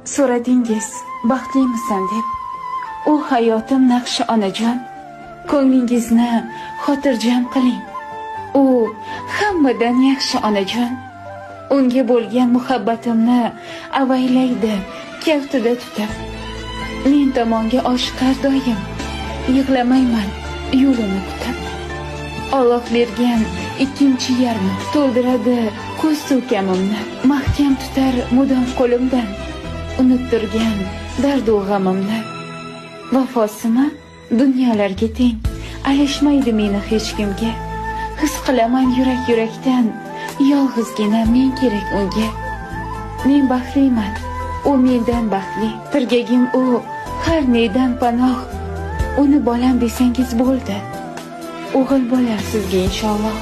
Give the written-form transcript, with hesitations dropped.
so'radingiz baxtlimisan deb. U hayotim naqshi onajon, ko'nglingizni xotirjam qiling. U hammadan yaxshi onajon. Unga bo'lgan muhabbatimni avaylaydi kaftida tutib. Men tomonga oshiqar doim, yig'lamayman yo'lini kutib. Alloh bergan ikkinchi yarmi to'ldiradi ko'z so'kamimni, mahkam tutar mudom qo'limdan, unuttirgan dardu g'amimni. Vafosimi dunyolarga teng, alishmaydi meni hech kimga. His qilaman yurak-yurakdan, yolg'izgina men kerak unga. Men baxtliman, u mendan baxtli. Tirgagim u har nedan panoh. Uni bolam desangiz bo'ldi. O'g'il bo'lar sizga inshaalloh.